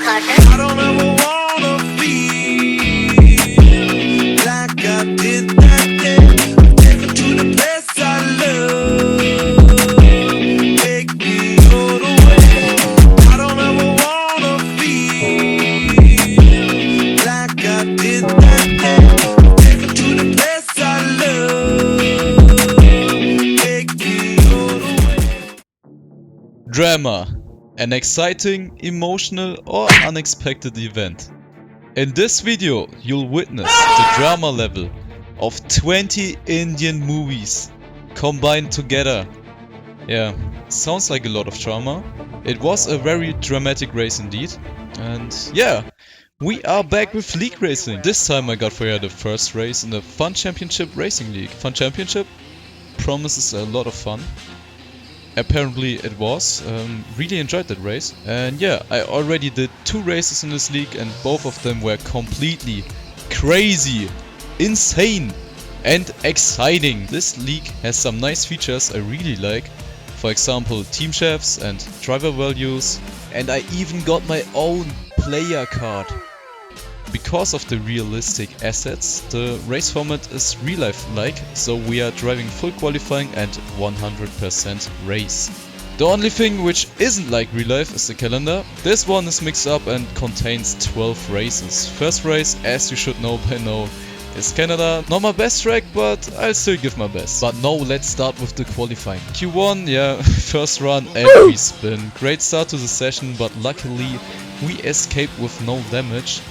I don't ever wanna feel like I did that day. Take me to the place I love. Take me all the way. I don't ever wanna feel like I did that day. Take me to the place I love. Take me all the way. Drama. An exciting, emotional or unexpected event. In this video, you'll witness the drama level of 20 Indian movies combined together. Yeah, sounds like a lot of drama. It was a very dramatic race indeed. And yeah, we are back with League Racing. This time I got for you the first race in the Fun Championship Racing League. Fun Championship promises a lot of fun. Apparently it was. Really enjoyed that race. And yeah, I already did 2 races in this league and both of them were completely crazy, insane and exciting. This league has some nice features I really like. For example, team chefs and driver values. And I even got my own player card. Because of the realistic assets, the race format is real life like, so we are driving full qualifying and 100% race. The only thing which isn't like real life is the calendar. This one is mixed up and contains 12 races. First race, as you should know by now, is Canada. Not my best track, but I'll still give my best. But no, let's start with the qualifying. Q1, yeah, first run, every spin. Great start to the session, but luckily we escaped with no damage.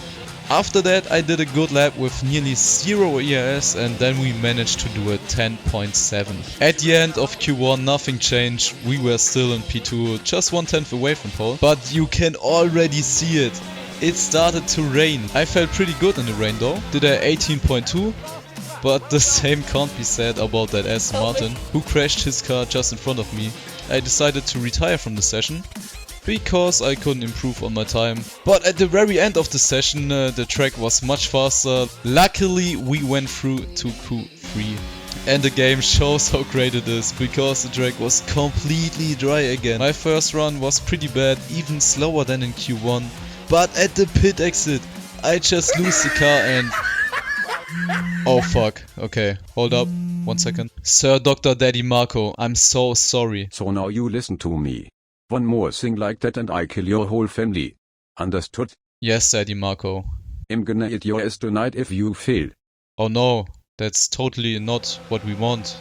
After that I did a good lap with nearly 0 ERS and then we managed to do a 10.7. At the end of Q1 nothing changed, we were still in P2, just 1/10 away from pole. But you can already see it. It started to rain. I felt pretty good in the rain though. Did a 18.2. But the same can't be said about that Aston Martin, who crashed his car just in front of me. I decided to retire from the session because I couldn't improve on my time. But at the very end of the session the track was much faster. Luckily we went through to Q3. And the game shows how great it is, because the track was completely dry again. My first run was pretty bad, even slower than in Q1. But at the pit exit I just lose the car and... Oh fuck, okay, hold up, 1 second. Sir Dr. Daddy Marco, I'm so sorry. So now you listen to me. One more thing like that and I kill your whole family. Understood? Yes, Daddy Marco. I'm gonna eat your ass tonight if you fail. Oh no, that's totally not what we want.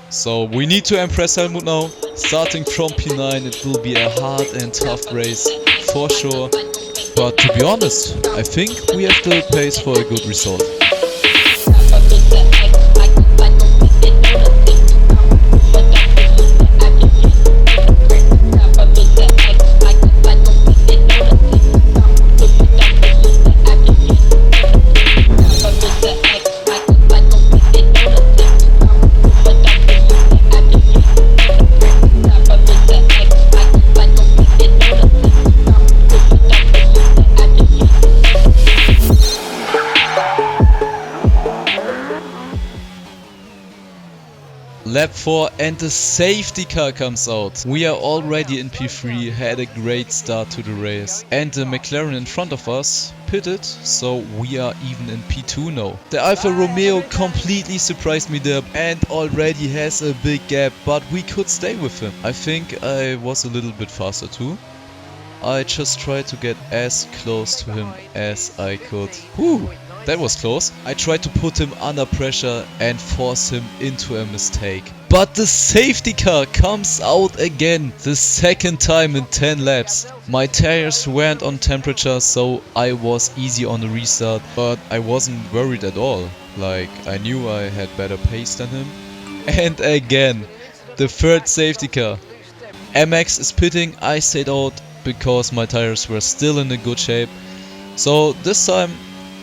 So we need to impress Helmut now. Starting from P9 it will be a hard and tough race, for sure. But to be honest, I think we have the pace for a good result. Lap 4 and the safety car comes out. We are already in P3, had a great start to the race. And the McLaren in front of us pitted, so we are even in P2 now. The Alfa Romeo completely surprised me there and already has a big gap, but we could stay with him. I think I was a little bit faster too. I just tried to get as close to him as I could. Whew! That was close. I tried to put him under pressure and force him into a mistake. But the safety car comes out again, the second time in 10 laps. My tires weren't on temperature, so I was easy on the restart. But I wasn't worried at all. Like, I knew I had better pace than him. And again, the third safety car. MX is pitting, I stayed out because my tires were still in a good shape. So this time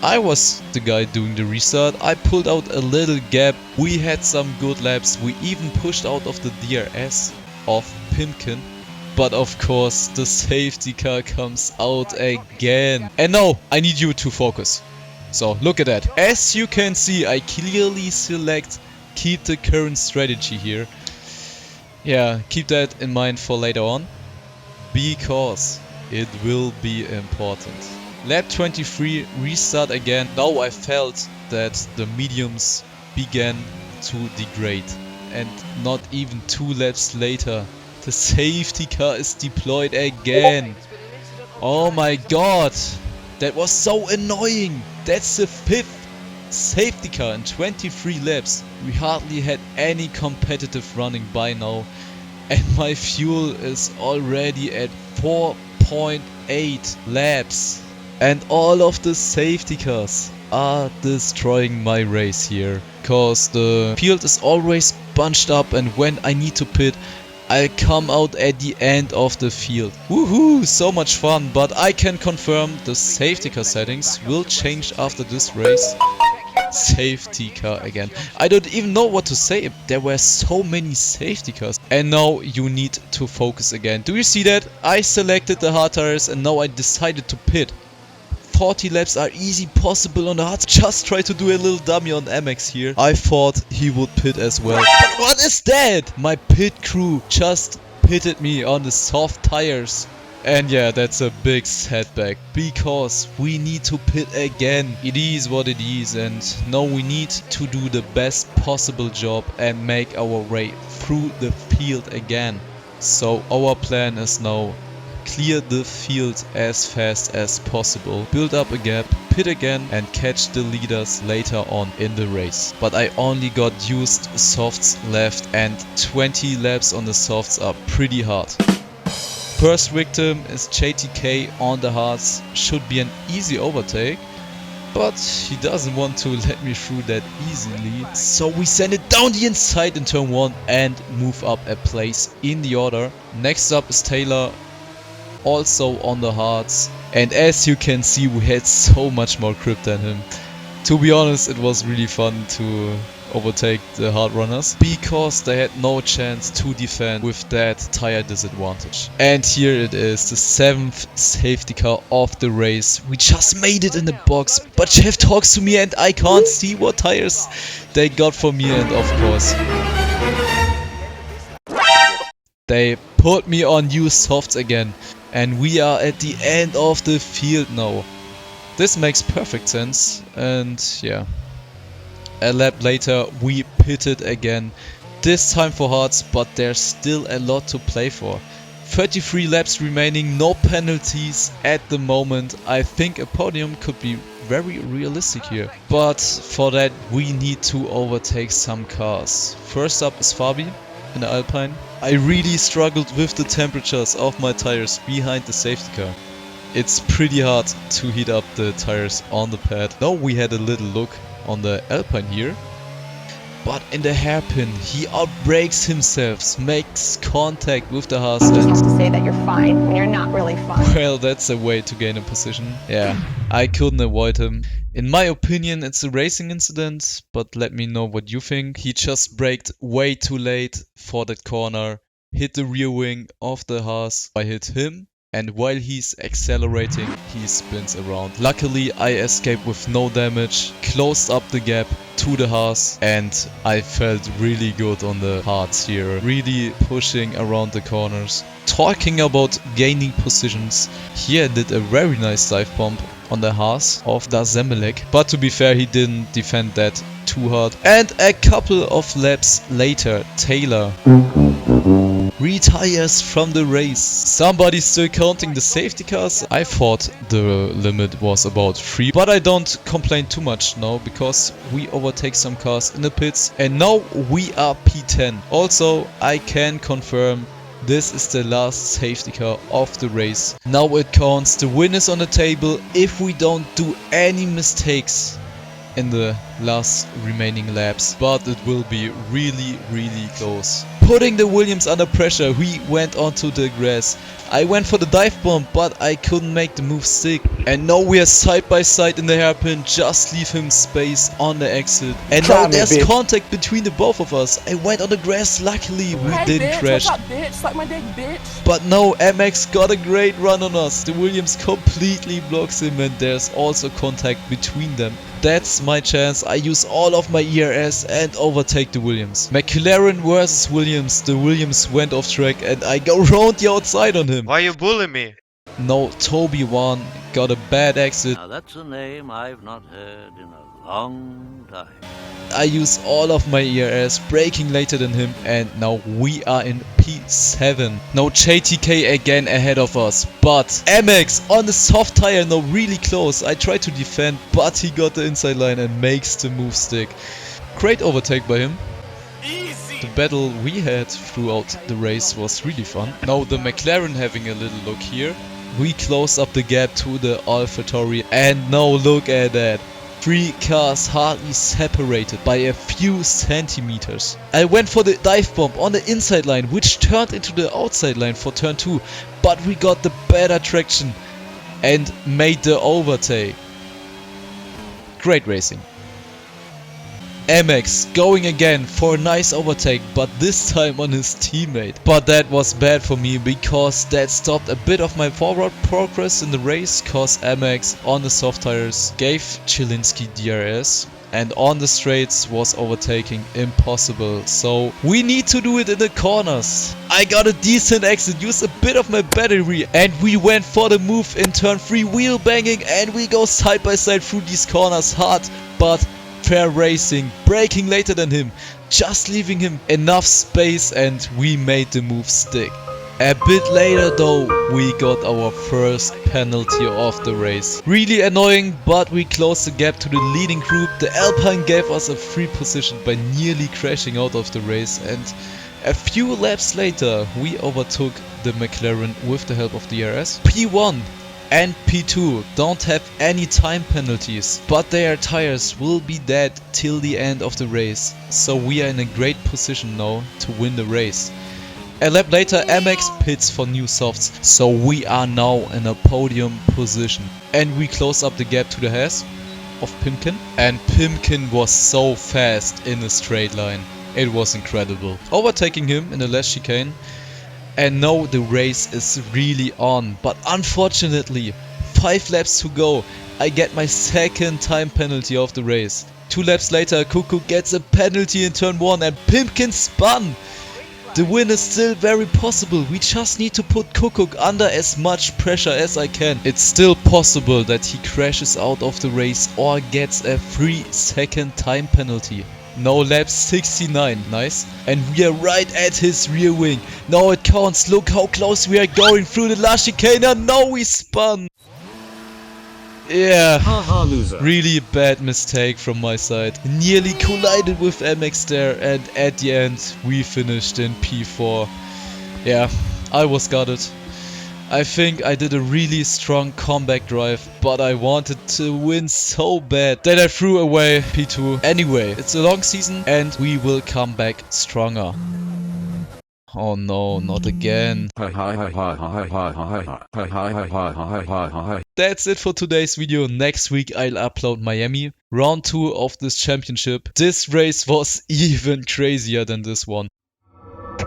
I was the guy doing the restart. I pulled out a little gap. We had some good laps. We even pushed out of the DRS of Pimkin. But of course the safety car comes out again. And now I need you to focus. So look at that. As you can see, I clearly select keep the current strategy here. Yeah, keep that in mind for later on. Because It will be important. Lap 23, restart again. Now I felt that the mediums began to degrade. And not even 2 laps later, the safety car is deployed again. Oh my god, that was so annoying. That's the 5th safety car in 23 laps. We hardly had any competitive running by now. And my fuel is already at 4.8 laps. And all of the safety cars are destroying my race here. Cause the field is always bunched up, and when I need to pit, I come out at the end of the field. Woohoo, so much fun, but I can confirm the safety car settings will change after this race. Safety car again. I don't even know what to say. There were so many safety cars. And now you need to focus again. Do you see that? I selected the hard tires and now I decided to pit. 40 laps are easy possible on the hards. Just try to do a little dummy on MX here. I thought he would pit as well. But what is that? My pit crew just pitted me on the soft tires. And yeah, that's a big setback, because we need to pit again. It is what it is, and now we need to do the best possible job and make our way through the field again. So our plan is now clear the field as fast as possible, build up a gap, pit again and catch the leaders later on in the race. But I only got used softs left, and 20 laps on the softs are pretty hard. First victim is JTK on the hards. Should be an easy overtake, but he doesn't want to let me through that easily. So we send it down the inside in turn 1 and move up a place in the order. Next up is Taylor, also on the hards. And as you can see, we had so much more grip than him. To be honest, it was really fun to overtake the hard runners, because they had no chance to defend with that tire disadvantage. And here it is, the 7th safety car of the race. We just made it in the box, but Jeff talks to me and I can't see what tires they got for me, and of course they put me on new softs again. And we are at the end of the field now. This makes perfect sense, and yeah. A lap later we pitted again, this time for hards, but there's still a lot to play for. 33 laps remaining, no penalties at the moment. I think a podium could be very realistic here, but for that we need to overtake some cars. First up is Fabi in the Alpine. I really struggled with the temperatures of my tires behind the safety car. It's pretty hard to heat up the tires on the pad. Now we had a little look on the Alpine here, but in the hairpin he outbrakes himself, makes contact with the Haas, You have and to say that you're fine when you're not really fine. well, that's a way to gain a position. Yeah, I couldn't avoid him. In my opinion, it's a racing incident, but let me know what you think. He just braked way too late for that corner, hit the rear wing of the Haas. I hit him, and while he's accelerating, he spins around. Luckily, I escaped with no damage, closed up the gap to the Haas, and I felt really good on the hards here, really pushing around the corners. Talking about gaining positions, here did a very nice dive bomb on the Haas of Dazemelek, but to be fair, he didn't defend that too hard. And a couple of laps later, Taylor retires from the race. Somebody's still counting the safety cars. I thought the limit was about 3, but I don't complain too much now, because we overtake some cars in the pits and now we are P10. Also, I can confirm this is the last safety car of the race. Now it counts. The win is on the table if we don't do any mistakes in the last remaining laps, but it will be really close. Putting the Williams under pressure, we went onto the grass. I went for the dive bomb, but I couldn't make the move stick. And now we are side by side in the hairpin. Just leave him space on the exit. And now there's contact between the both of us. I went on the grass, luckily we didn't crash. What's up, bitch? Suck my dick, bitch. But no, MX got a great run on us. The Williams completely blocks him, and there's also contact between them. That's my chance. I use all of my ERS and overtake the Williams. McLaren versus Williams. The Williams went off track and I go round the outside on him. Why you bully me? No, Toby won, got a bad exit. Now that's a name I've not heard in a long time. I use all of my ERS, braking later than him, and now we are in P7. Now JTK again ahead of us, but MX on the soft tire, now really close. I tried to defend, but he got the inside line and makes the move stick. Great overtake by him. The battle we had throughout the race was really fun. Now the McLaren having a little look here. We closed up the gap to the AlphaTauri, and now look at that. 3 cars hardly separated by a few centimeters. I went for the dive bomb on the inside line, which turned into the outside line for turn 2, but we got the better traction and made the overtake. Great racing. MX going again for a nice overtake, but this time on his teammate. But that was bad for me, because that stopped a bit of my forward progress in the race, cause MX on the soft tires gave Chilinsky DRS and on the straights was overtaking impossible. So we need to do it in the corners. I got a decent exit, used a bit of my battery, and we went for the move in turn 3, wheel banging, and we go side by side through these corners hard, but fair racing, braking later than him, just leaving him enough space, and we made the move stick. A bit later though, we got our first penalty of the race. Really annoying, but we closed the gap to the leading group. The Alpine gave us a free position by nearly crashing out of the race, and a few laps later we overtook the McLaren with the help of the DRS. P1 and P2 don't have any time penalties, but their tires will be dead till the end of the race, so we are in a great position now to win the race. A lap later MX pits for new softs, so we are now in a podium position. And we close up the gap to the Haas of Pimkin, and Pimkin was so fast in a straight line. It was incredible. Overtaking him in the last chicane. And now the race is really on, but unfortunately 5 laps to go, I get my second time penalty of the race. 2 laps later Cuckoo gets a penalty in turn 1 and Pimkin spun. The win is still very possible, we just need to put Cuckoo under as much pressure as I can. It's still possible that he crashes out of the race or gets a 3-second time penalty. Now lap 69, nice. And we are right at his rear wing. Now it counts, look how close we are going through the last chicane, and now we spun. Yeah, Haha, loser. really bad mistake from my side. Nearly collided with MX there, and at the end we finished in P4. Yeah, I was gutted. I think I did a really strong comeback drive, but I wanted to win so bad that I threw away P2. Anyway, it's a long season and we will come back stronger. Oh no, not again. That's it for today's video. Next week I'll upload Miami, round 2 of this championship. This race was even crazier than this one.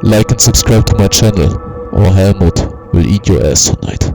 Like and subscribe to my channel, or Helmut will eat your ass tonight.